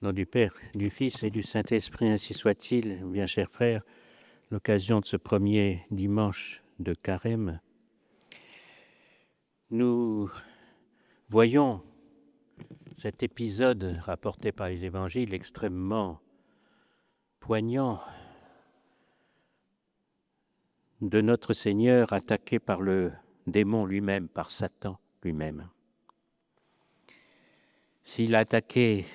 Au nom du Père, du Fils et du Saint-Esprit, ainsi soit-il, bien chers frères, l'occasion de ce premier dimanche de Carême, nous voyons cet épisode rapporté par les évangiles extrêmement poignant de notre Seigneur attaqué par le démon lui-même, par Satan lui-même. S'il a attaqué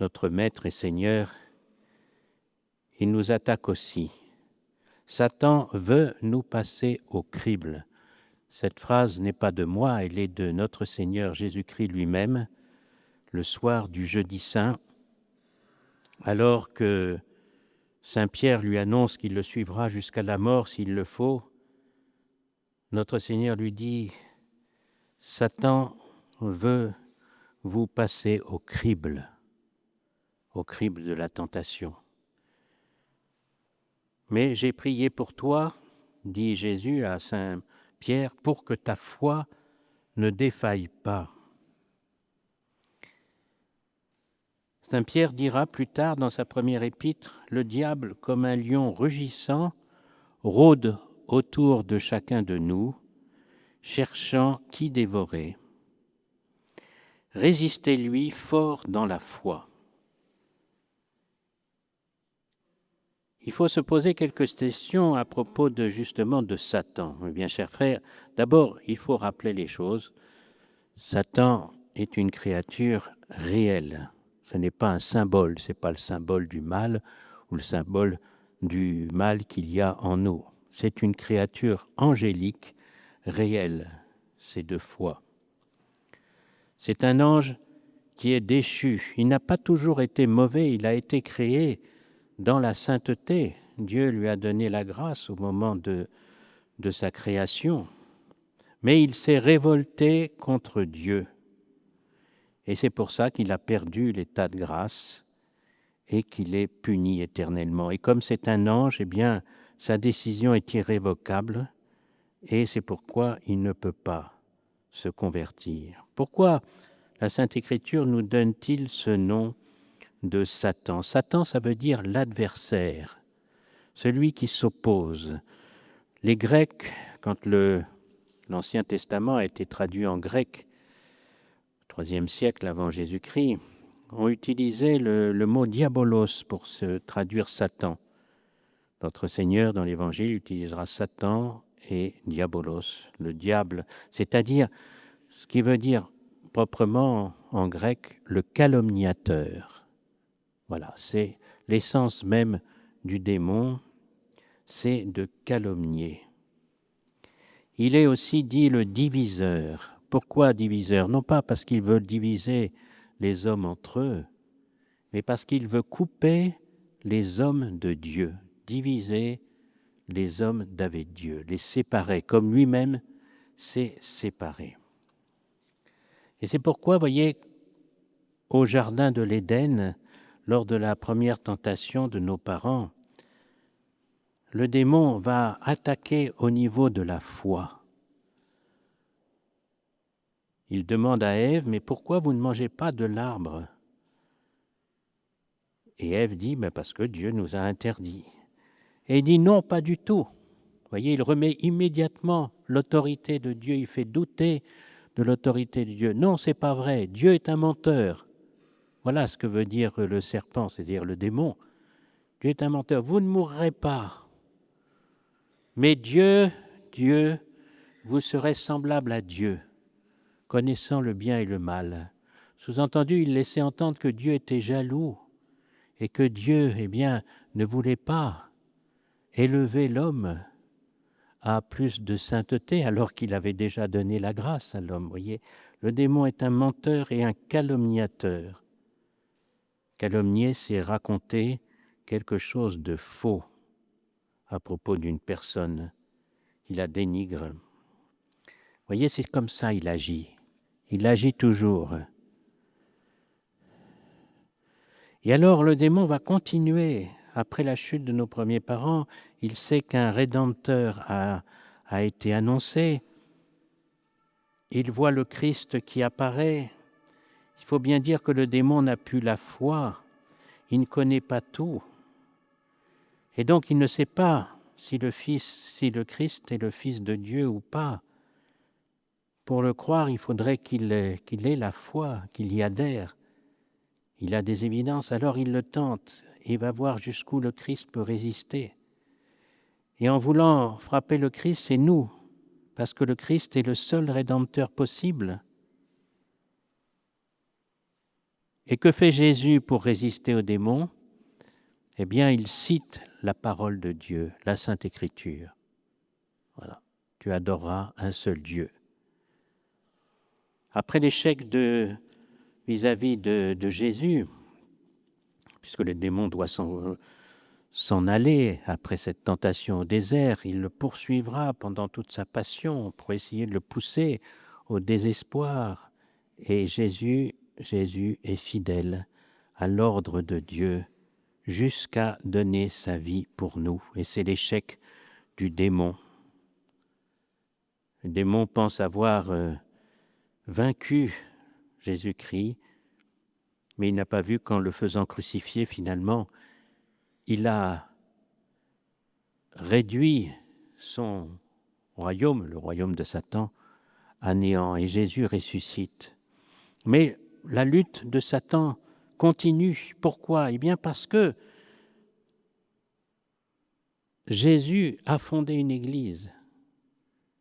notre Maître et Seigneur, il nous attaque aussi. Satan veut nous passer au crible. Cette phrase n'est pas de moi, elle est de notre Seigneur Jésus-Christ lui-même, le soir du jeudi saint, alors que Saint Pierre lui annonce qu'il le suivra jusqu'à la mort s'il le faut. Notre Seigneur lui dit, Satan veut vous passer au crible de la tentation. Mais j'ai prié pour toi, dit Jésus à Saint Pierre, pour que ta foi ne défaille pas. Saint Pierre dira plus tard dans sa première épître, « Le diable, comme un lion rugissant, rôde autour de chacun de nous, cherchant qui dévorer. Résistez-lui fort dans la foi. » Il faut se poser quelques questions à propos justement de Satan. Eh bien, chers frères, d'abord, il faut rappeler les choses. Satan est une créature réelle. Ce n'est pas un symbole, ce n'est pas le symbole du mal ou le symbole du mal qu'il y a en nous. C'est une créature angélique, réelle, c'est de foi. C'est un ange qui est déchu. Il n'a pas toujours été mauvais, il a été créé dans la sainteté. Dieu lui a donné la grâce au moment de sa création. Mais il s'est révolté contre Dieu. Et c'est pour ça qu'il a perdu l'état de grâce et qu'il est puni éternellement. Et comme c'est un ange, eh bien, sa décision est irrévocable et c'est pourquoi il ne peut pas se convertir. Pourquoi la Sainte Écriture nous donne-t-il ce nom de Satan? Satan, ça veut dire l'adversaire, celui qui s'oppose. Les Grecs, quand l'Ancien Testament a été traduit en grec, au IIIe siècle avant Jésus-Christ, ont utilisé le mot diabolos pour se traduire Satan. Notre Seigneur, dans l'Évangile, utilisera Satan et diabolos, le diable, c'est-à-dire ce qui veut dire proprement en grec le calomniateur. Voilà, c'est l'essence même du démon, c'est de calomnier. Il est aussi dit le diviseur. Pourquoi diviseur? Non pas parce qu'il veut diviser les hommes entre eux, mais parce qu'il veut couper les hommes de Dieu, diviser les hommes d'avec Dieu, les séparer, comme lui-même s'est séparé. Et c'est pourquoi, voyez, au jardin de l'Éden, lors de la première tentation de nos parents, le démon va attaquer au niveau de la foi. Il demande à Ève, mais pourquoi vous ne mangez pas de l'arbre? Et Ève dit, parce que Dieu nous a interdit. Et il dit, non, pas du tout. Vous voyez, il remet immédiatement l'autorité de Dieu, il fait douter de l'autorité de Dieu. Non, c'est pas vrai, Dieu est un menteur. Voilà ce que veut dire le serpent, c'est-à-dire le démon. Dieu est un menteur, vous ne mourrez pas. Mais Dieu, vous serez semblable à Dieu, connaissant le bien et le mal. Sous-entendu, il laissait entendre que Dieu était jaloux et que Dieu, ne voulait pas élever l'homme à plus de sainteté alors qu'il avait déjà donné la grâce à l'homme. Vous voyez, le démon est un menteur et un calomniateur. Calomnier, c'est raconter quelque chose de faux à propos d'une personne. Il la dénigre. Vous voyez, c'est comme ça il agit. Il agit toujours. Et alors le démon va continuer. Après la chute de nos premiers parents, il sait qu'un Rédempteur a été annoncé. Il voit le Christ qui apparaît. Il faut bien dire que le démon n'a plus la foi, il ne connaît pas tout. Et donc il ne sait pas si le Christ est le Fils de Dieu ou pas. Pour le croire, il faudrait qu'il ait la foi, qu'il y adhère. Il a des évidences, alors il le tente et va voir jusqu'où le Christ peut résister. Et en voulant frapper le Christ, c'est nous, parce que le Christ est le seul rédempteur possible. Et que fait Jésus pour résister aux démons? Eh bien, il cite la parole de Dieu, la Sainte Écriture. Voilà. Tu adoreras un seul Dieu. Après l'échec vis-à-vis de Jésus, puisque le démon doit s'en aller après cette tentation au désert, il le poursuivra pendant toute sa passion pour essayer de le pousser au désespoir. Et Jésus est fidèle à l'ordre de Dieu jusqu'à donner sa vie pour nous. Et c'est l'échec du démon. Le démon pense avoir vaincu Jésus-Christ, mais il n'a pas vu qu'en le faisant crucifier, finalement, il a réduit son royaume, le royaume de Satan, à néant, et Jésus ressuscite. Mais la lutte de Satan continue. Pourquoi? Eh bien parce que Jésus a fondé une église.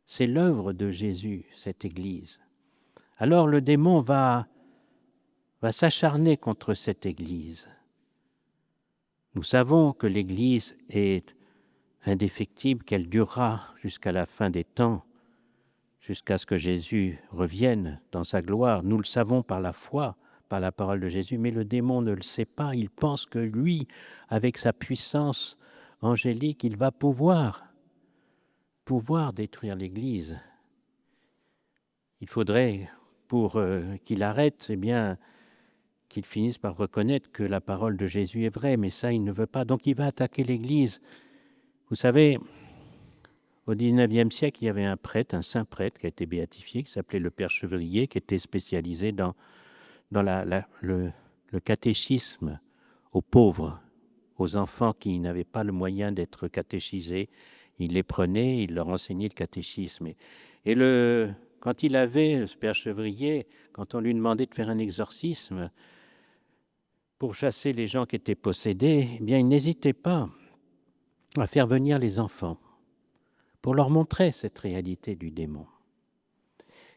C'est l'œuvre de Jésus, cette église. Alors le démon va s'acharner contre cette église. Nous savons que l'église est indéfectible, qu'elle durera jusqu'à la fin des temps, jusqu'à ce que Jésus revienne dans sa gloire. Nous le savons par la foi, par la parole de Jésus, mais le démon ne le sait pas. Il pense que lui, avec sa puissance angélique, il va pouvoir détruire l'Église. Il faudrait, pour qu'il arrête, eh bien, qu'il finisse par reconnaître que la parole de Jésus est vraie, mais ça, il ne veut pas. Donc, il va attaquer l'Église. Vous savez, au XIXe siècle, il y avait un prêtre, un saint prêtre qui a été béatifié, qui s'appelait le Père Chevrier, qui était spécialisé dans le catéchisme aux pauvres, aux enfants qui n'avaient pas le moyen d'être catéchisés. Il les prenait, il leur enseignait le catéchisme. Quand il avait, ce Père Chevrier, quand on lui demandait de faire un exorcisme pour chasser les gens qui étaient possédés, eh bien, il n'hésitait pas à faire venir les enfants pour leur montrer cette réalité du démon.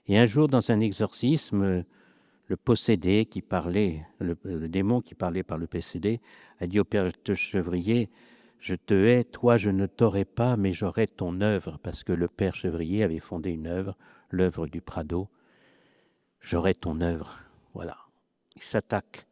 Et un jour, dans un exorcisme, le possédé qui parlait, le démon qui parlait par le possédé, a dit au Père Chevrier: je te hais, toi je ne t'aurai pas, mais j'aurai ton œuvre, parce que le Père Chevrier avait fondé une œuvre, l'œuvre du Prado. J'aurai ton œuvre. Voilà. Il s'attaque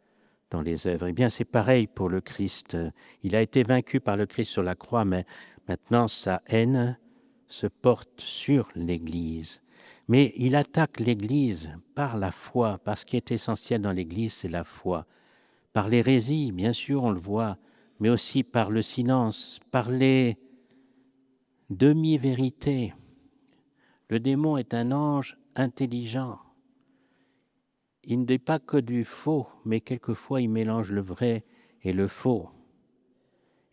dans les œuvres. Eh bien, c'est pareil pour le Christ. Il a été vaincu par le Christ sur la croix, mais maintenant sa haine se porte sur l'Église. Mais il attaque l'Église par la foi, parce que ce qui est essentiel dans l'Église, c'est la foi. Par l'hérésie, bien sûr, on le voit, mais aussi par le silence, par les demi-vérités. Le démon est un ange intelligent. Il ne dit pas que du faux, mais quelquefois il mélange le vrai et le faux.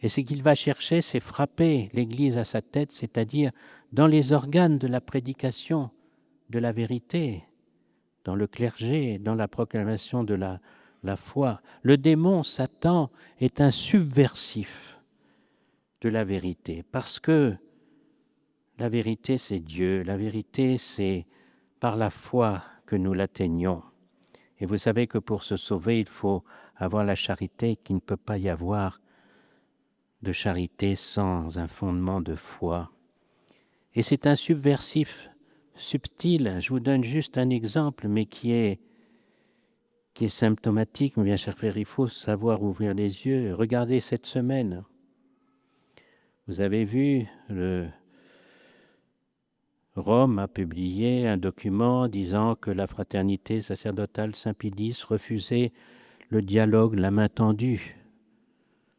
Et ce qu'il va chercher, c'est frapper l'Église à sa tête, c'est-à-dire dans les organes de la prédication de la vérité, dans le clergé, dans la proclamation de la foi. Le démon, Satan, est un subversif de la vérité, parce que la vérité, c'est Dieu. La vérité, c'est par la foi que nous l'atteignons. Et vous savez que pour se sauver, il faut avoir la charité, qu'il ne peut pas y avoir de charité sans un fondement de foi. Et c'est un subversif subtil. Je vous donne juste un exemple, mais qui est symptomatique. Mais bien, cher frère, il faut savoir ouvrir les yeux. Regardez cette semaine. Vous avez vu, Rome a publié un document disant que la fraternité sacerdotale Saint-Pédis refusait le dialogue, la main tendue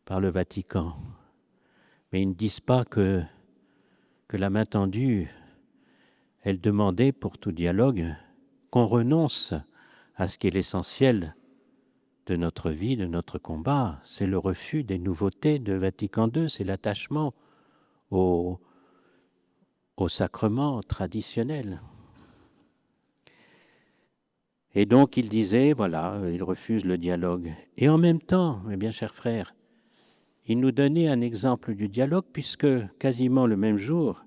par le Vatican. Mais ils ne disent pas que la main tendue, elle demandait pour tout dialogue qu'on renonce à ce qui est l'essentiel de notre vie, de notre combat. C'est le refus des nouveautés de Vatican II, c'est l'attachement au sacrement traditionnel. Et donc il disait, voilà, il refuse le dialogue. Et en même temps, mes bien chers frères, il nous donnait un exemple du dialogue puisque quasiment le même jour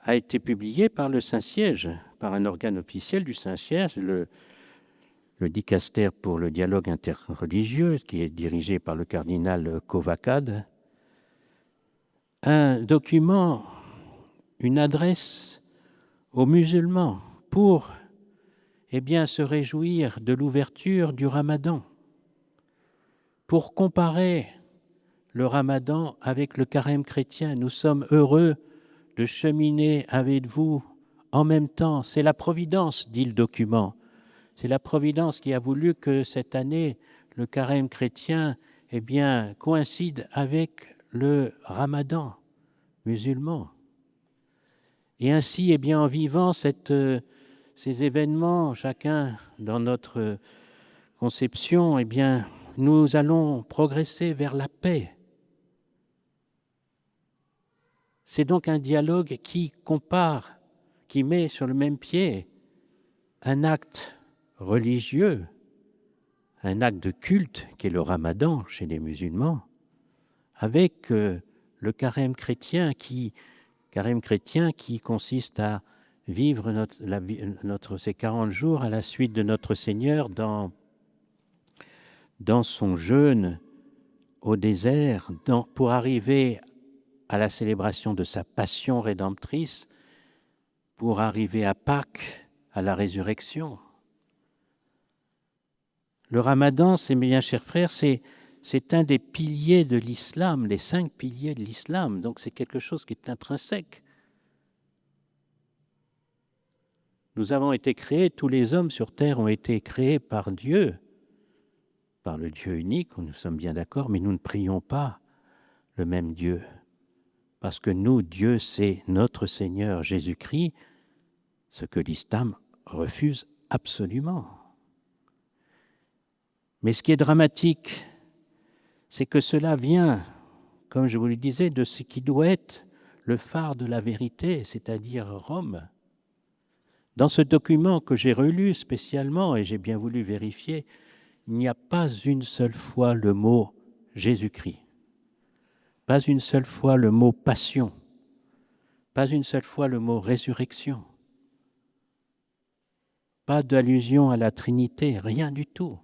a été publié par le Saint-Siège, par un organe officiel du Saint-Siège, le dicaster pour le dialogue interreligieux, qui est dirigé par le cardinal Covacade, un document, une adresse aux musulmans pour se réjouir de l'ouverture du Ramadan, pour comparer le Ramadan avec le carême chrétien. Nous sommes heureux de cheminer avec vous en même temps. C'est la Providence, dit le document. C'est la Providence qui a voulu que cette année, le carême chrétien coïncide avec le Ramadan musulman. Et ainsi, en vivant ces événements, chacun dans notre conception, nous allons progresser vers la paix. C'est donc un dialogue qui compare, qui met sur le même pied un acte religieux, un acte de culte qui est le Ramadan chez les musulmans, avec le carême chrétien qui consiste à vivre ces 40 jours à la suite de notre Seigneur dans son jeûne au désert, pour arriver à la célébration de sa passion rédemptrice, pour arriver à Pâques, à la résurrection. Le Ramadan, mes bien chers frères, c'est un des piliers de l'islam, les 5 piliers de l'islam, donc c'est quelque chose qui est intrinsèque. Nous avons été créés, tous les hommes sur terre ont été créés par Dieu, par le Dieu unique, nous sommes bien d'accord, mais nous ne prions pas le même Dieu. Parce que nous, Dieu, c'est notre Seigneur Jésus-Christ, ce que l'islam refuse absolument. Mais ce qui est dramatique, c'est que cela vient, comme je vous le disais, de ce qui doit être le phare de la vérité, c'est-à-dire Rome. Dans ce document que j'ai relu spécialement, et j'ai bien voulu vérifier, il n'y a pas une seule fois le mot Jésus-Christ. Pas une seule fois le mot passion, pas une seule fois le mot résurrection, pas d'allusion à la Trinité, rien du tout,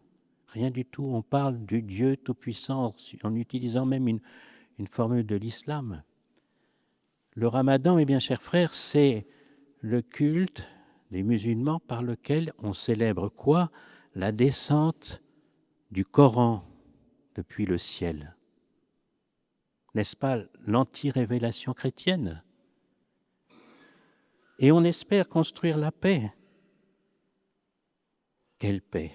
rien du tout. On parle du Dieu Tout-Puissant en utilisant même une formule de l'islam. Le Ramadan, mes bien chers frères, c'est le culte des musulmans par lequel on célèbre quoi? La descente du Coran depuis le ciel. N'est-ce pas l'anti-révélation chrétienne? Et on espère construire la paix. Quelle paix!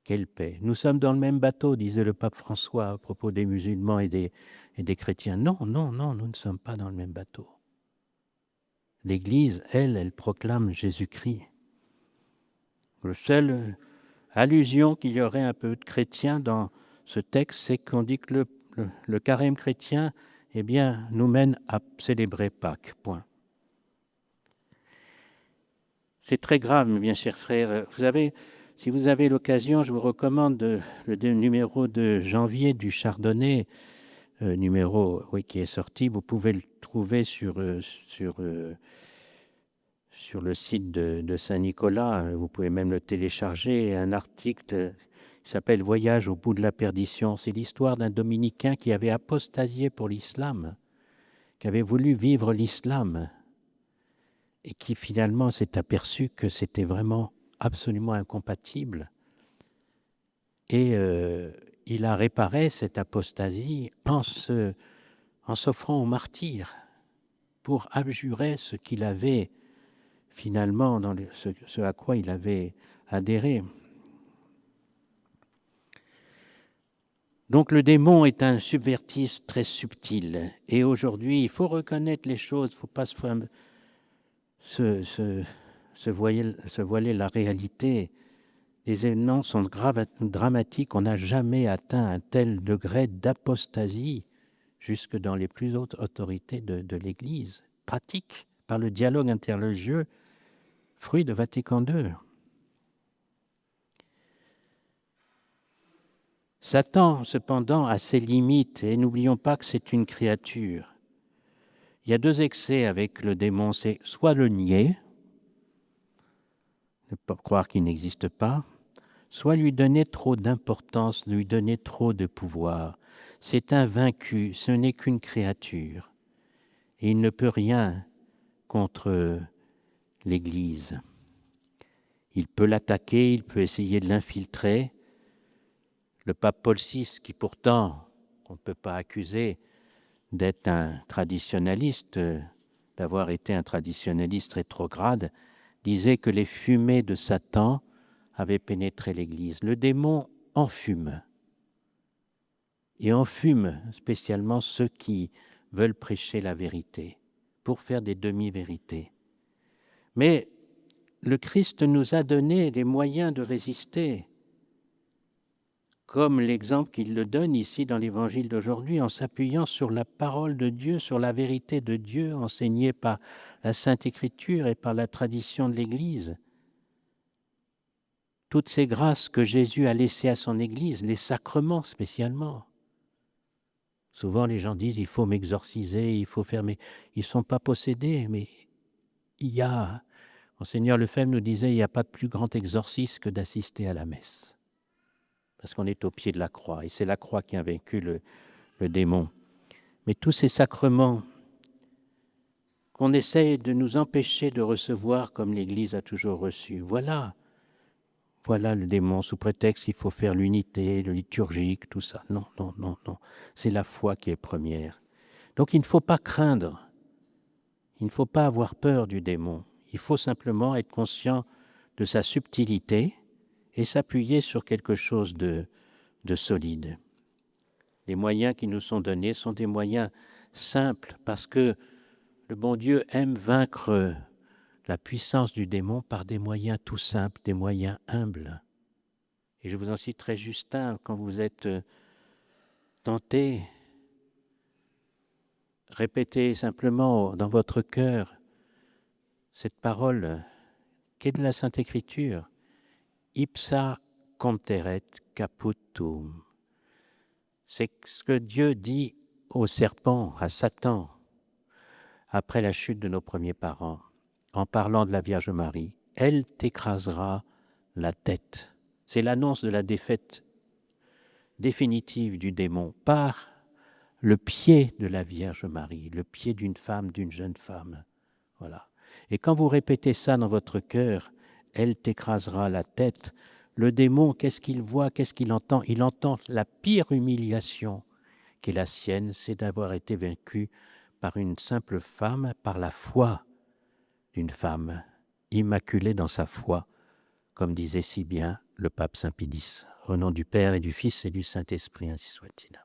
Quelle paix! Nous sommes dans le même bateau, disait le pape François à propos des musulmans et des chrétiens. Non, non, non, nous ne sommes pas dans le même bateau. L'Église, elle proclame Jésus-Christ. La seule allusion qu'il y aurait un peu de chrétien dans ce texte, c'est qu'on dit que le carême chrétien nous mène à célébrer Pâques. Point. C'est très grave, mes bien chers frères. Si vous avez l'occasion, je vous recommande le numéro de janvier du Chardonnay, qui est sorti. Vous pouvez le trouver sur le site de Saint-Nicolas. Vous pouvez même le télécharger. Un article qui s'appelle « Voyage au bout de la perdition ». C'est l'histoire d'un dominicain qui avait apostasié pour l'islam, qui avait voulu vivre l'islam et qui finalement s'est aperçu que c'était vraiment absolument incompatible. Et il a réparé cette apostasie en s'offrant au martyr pour abjurer ce qu'il avait finalement, ce à quoi il avait adhéré. Donc le démon est un subvertiste très subtil. Et aujourd'hui, il faut reconnaître les choses, il ne faut pas se voiler la réalité. Les événements sont dramatiques. On n'a jamais atteint un tel degré d'apostasie jusque dans les plus hautes autorités de l'Église, pratique par le dialogue interreligieux, fruit de Vatican II. Satan, cependant, a ses limites, et n'oublions pas que c'est une créature. Il y a deux excès avec le démon, c'est soit le nier, ne pas croire qu'il n'existe pas, soit lui donner trop d'importance, lui donner trop de pouvoir. C'est un vaincu, ce n'est qu'une créature, et il ne peut rien contre l'Église. Il peut l'attaquer, il peut essayer de l'infiltrer. Le pape Paul VI, qui pourtant, on ne peut pas accuser d'être un traditionnaliste, d'avoir été un traditionnaliste rétrograde, disait que les fumées de Satan avaient pénétré l'Église. Le démon enfume. Et enfume spécialement ceux qui veulent prêcher la vérité, pour faire des demi-vérités. Mais le Christ nous a donné les moyens de résister, comme l'exemple qu'il le donne ici dans l'Évangile d'aujourd'hui, en s'appuyant sur la parole de Dieu, sur la vérité de Dieu, enseignée par la Sainte Écriture et par la tradition de l'Église. Toutes ces grâces que Jésus a laissées à son Église, les sacrements spécialement. Souvent les gens disent, il faut m'exorciser, il faut faire... Mais ils ne sont pas possédés, mais il y a... Monseigneur Lefebvre nous disait, il n'y a pas de plus grand exorcisme que d'assister à la messe. Parce qu'on est au pied de la croix, et c'est la croix qui a vaincu le démon. Mais tous ces sacrements qu'on essaye de nous empêcher de recevoir comme l'Église a toujours reçu, voilà le démon, sous prétexte qu'il faut faire l'unité, le liturgique, tout ça. Non, non, non, non. C'est la foi qui est première. Donc il ne faut pas craindre, il ne faut pas avoir peur du démon. Il faut simplement être conscient de sa subtilité et s'appuyer sur quelque chose de solide. Les moyens qui nous sont donnés sont des moyens simples parce que le bon Dieu aime vaincre la puissance du démon par des moyens tout simples, des moyens humbles. Et je vous en citerai juste un, quand vous êtes tenté, répétez simplement dans votre cœur cette parole qui est de la Sainte Écriture. Ipsa conteret caput tuum. C'est ce que Dieu dit au serpent, à Satan, après la chute de nos premiers parents, en parlant de la Vierge Marie. Elle t'écrasera la tête. C'est l'annonce de la défaite définitive du démon par le pied de la Vierge Marie, le pied d'une femme, d'une jeune femme. Voilà. Et quand vous répétez ça dans votre cœur, elle t'écrasera la tête. Le démon, qu'est-ce qu'il voit, qu'est-ce qu'il entend? Il entend la pire humiliation qui est la sienne, c'est d'avoir été vaincu par une simple femme, par la foi d'une femme, immaculée dans sa foi, comme disait si bien le pape Saint Pie X. Au nom du Père et du Fils et du Saint-Esprit, ainsi soit-il.